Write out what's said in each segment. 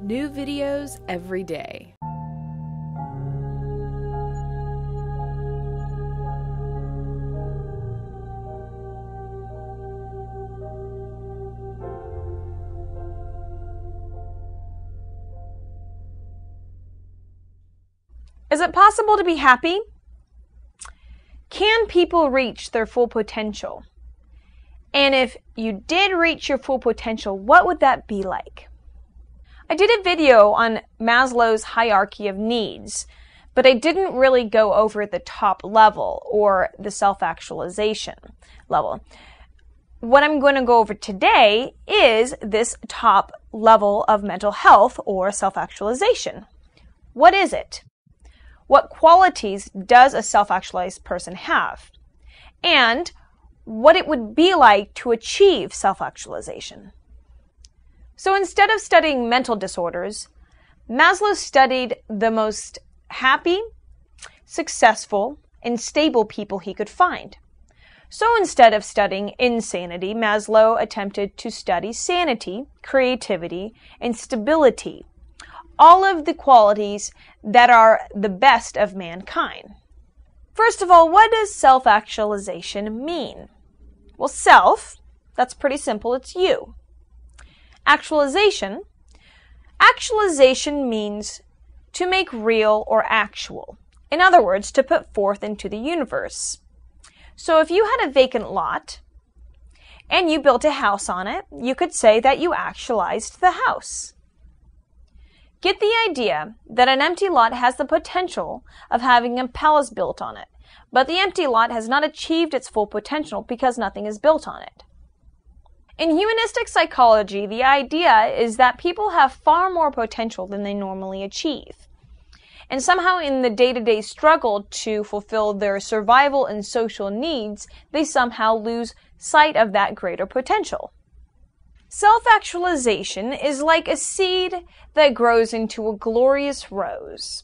New videos every day. Is it possible to be happy? Can people reach their full potential? And if you did reach your full potential, what would that be like? I did a video on Maslow's hierarchy of needs, but I didn't really go over the top level or the self-actualization level. What I'm going to go over today is this top level of mental health or self-actualization. What is it? What qualities does a self-actualized person have? And what it would be like to achieve self-actualization. So instead of studying mental disorders, Maslow studied the most happy, successful, and stable people he could find. So instead of studying insanity, Maslow attempted to study sanity, creativity, and stability. All of the qualities that are the best of mankind. First of all, what does self-actualization mean? Well, self, that's pretty simple, it's you. Actualization means to make real or actual. In other words, to put forth into the universe. So if you had a vacant lot and you built a house on it, you could say that you actualized the house. Get the idea that an empty lot has the potential of having a palace built on it, but the empty lot has not achieved its full potential because nothing is built on it. In humanistic psychology, the idea is that people have far more potential than they normally achieve. And somehow in the day-to-day struggle to fulfill their survival and social needs, they somehow lose sight of that greater potential. Self-actualization is like a seed that grows into a glorious rose,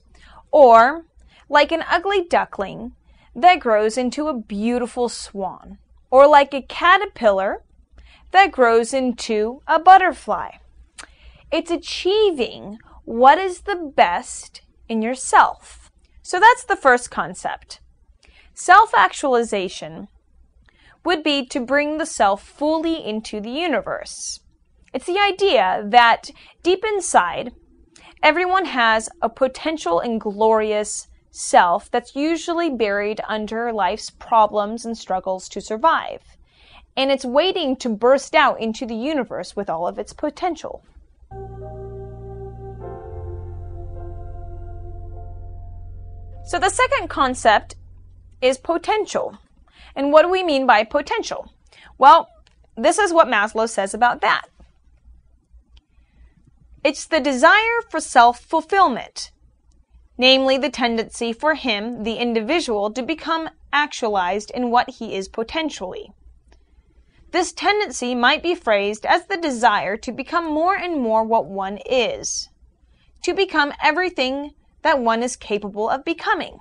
or like an ugly duckling that grows into a beautiful swan, or like a caterpillar that grows into a butterfly. It's achieving what is the best in yourself. So that's the first concept. Self-actualization would be to bring the self fully into the universe. It's the idea that deep inside, everyone has a potential and glorious self that's usually buried under life's problems and struggles to survive. And it's waiting to burst out into the universe with all of its potential. So the second concept is potential. And what do we mean by potential? Well, this is what Maslow says about that. It's the desire for self-fulfillment, namely the tendency for him, the individual, to become actualized in what he is potentially. This tendency might be phrased as the desire to become more and more what one is, to become everything that one is capable of becoming.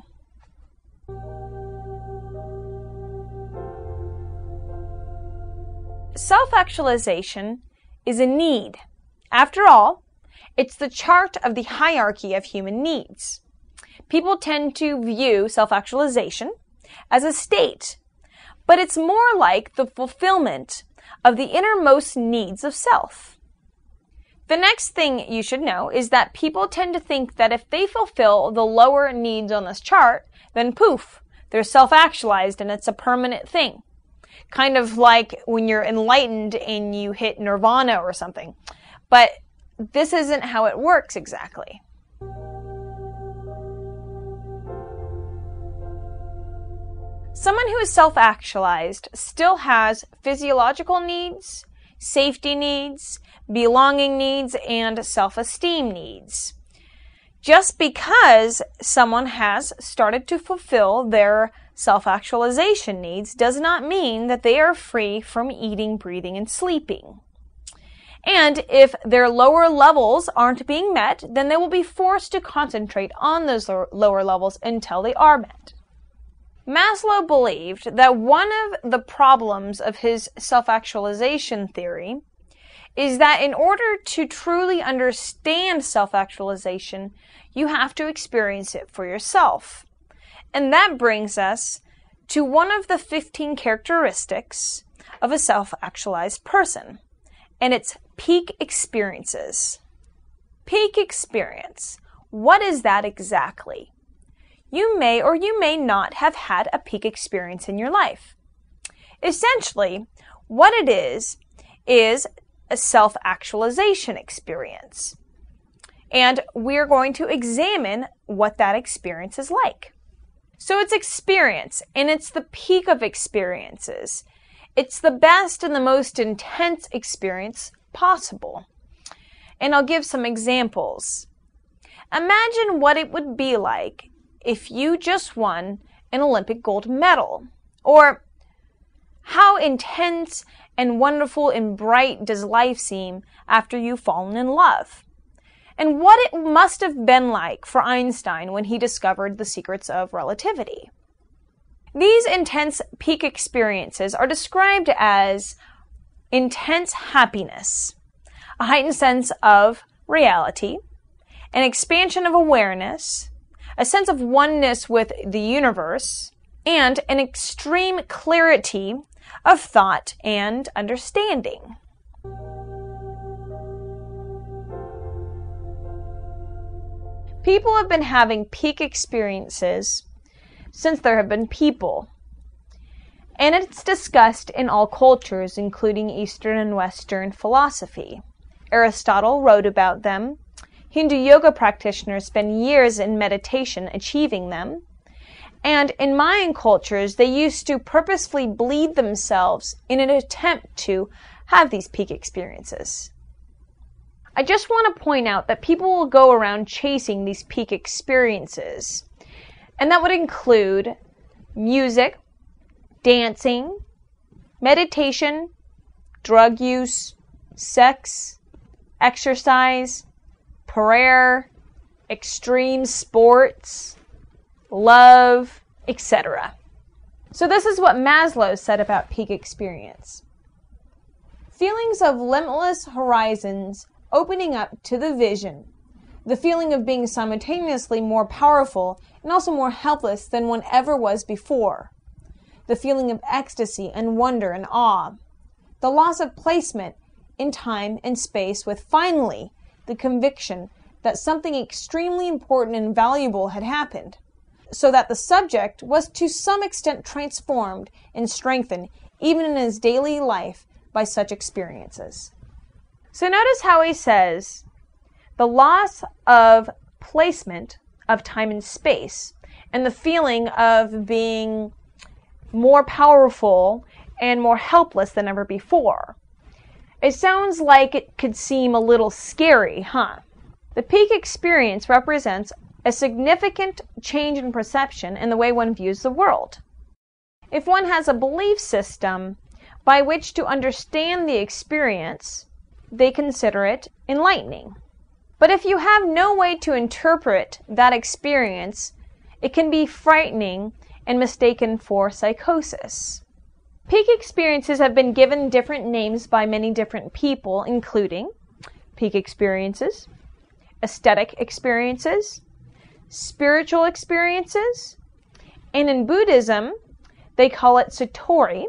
Self-actualization is a need. After all, it's the chart of the hierarchy of human needs. People tend to view self-actualization as a state, but it's more like the fulfillment of the innermost needs of self. The next thing you should know is that people tend to think that if they fulfill the lower needs on this chart, then poof, they're self-actualized and it's a permanent thing. Kind of like when you're enlightened and you hit nirvana or something. But this isn't how it works exactly. Someone who is self-actualized still has physiological needs, safety needs, belonging needs, and self-esteem needs. Just because someone has started to fulfill their self-actualization needs does not mean that they are free from eating, breathing, and sleeping. And if their lower levels aren't being met, then they will be forced to concentrate on those lower levels until they are met. Maslow believed that one of the problems of his self-actualization theory is that in order to truly understand self-actualization, you have to experience it for yourself. And that brings us to one of the 15 characteristics of a self-actualized person, and it's peak experiences. Peak experience. What is that exactly? You may or you may not have had a peak experience in your life. Essentially, what it is a self-actualization experience. And we're going to examine what that experience is like. So it's experience, and it's the peak of experiences. It's the best and the most intense experience possible. And I'll give some examples. Imagine what it would be like if you just won an Olympic gold medal. Or how intense and wonderful and bright does life seem after you've fallen in love? And what it must have been like for Einstein when he discovered the secrets of relativity. These intense peak experiences are described as intense happiness, a heightened sense of reality, an expansion of awareness, a sense of oneness with the universe, and an extreme clarity of thought and understanding. People have been having peak experiences since there have been people. And it's discussed in all cultures, including Eastern and Western philosophy. Aristotle wrote about them. Hindu yoga practitioners spend years in meditation achieving them. And in Mayan cultures, they used to purposefully bleed themselves in an attempt to have these peak experiences. I just want to point out that people will go around chasing these peak experiences. And that would include music, dancing, meditation, drug use, sex, exercise, prayer, extreme sports, love, etc. So this is what Maslow said about peak experience. Feelings of limitless horizons opening up to the vision, the feeling of being simultaneously more powerful and also more helpless than one ever was before, the feeling of ecstasy and wonder and awe, the loss of placement in time and space with finally the conviction that something extremely important and valuable had happened, so that the subject was to some extent transformed and strengthened even in his daily life by such experiences. So notice how he says, the loss of placement of time and space and the feeling of being more powerful and more helpless than ever before. It sounds like it could seem a little scary, huh? The peak experience represents a significant change in perception in the way one views the world. If one has a belief system by which to understand the experience, they consider it enlightening. But if you have no way to interpret that experience, it can be frightening and mistaken for psychosis. Peak experiences have been given different names by many different people, including peak experiences, aesthetic experiences, spiritual experiences, and in Buddhism, they call it satori,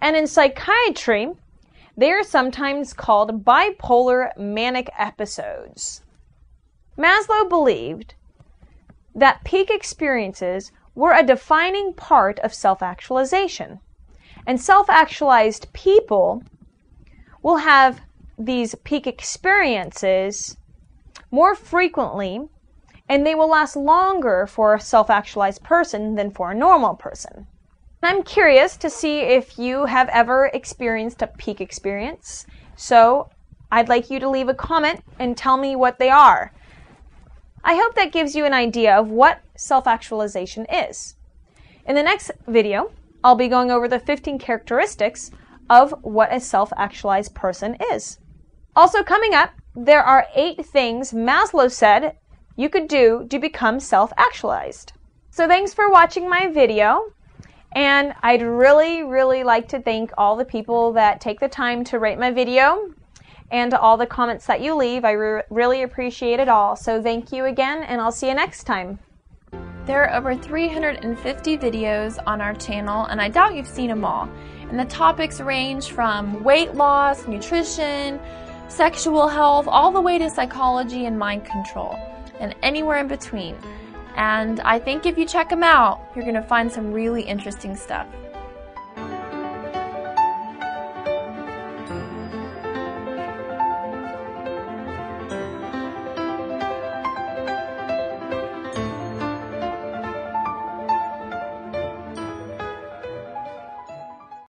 and in psychiatry, they are sometimes called bipolar manic episodes. Maslow believed that peak experiences were a defining part of self-actualization, and self-actualized people will have these peak experiences more frequently, and they will last longer for a self-actualized person than for a normal person. I'm curious to see if you have ever experienced a peak experience, so I'd like you to leave a comment and tell me what they are. I hope that gives you an idea of what self-actualization is. In the next video, I'll be going over the 15 characteristics of what a self-actualized person is. Also coming up, there are 8 things Maslow said you could do to become self-actualized. So thanks for watching my video. And I'd really like to thank all the people that take the time to rate my video and to all the comments that you leave. I really appreciate it all. So thank you again, and I'll see you next time. There are over 350 videos on our channel, and I doubt you've seen them all. And the topics range from weight loss, nutrition, sexual health, all the way to psychology and mind control, and anywhere in between. And I think if you check them out, you're going to find some really interesting stuff.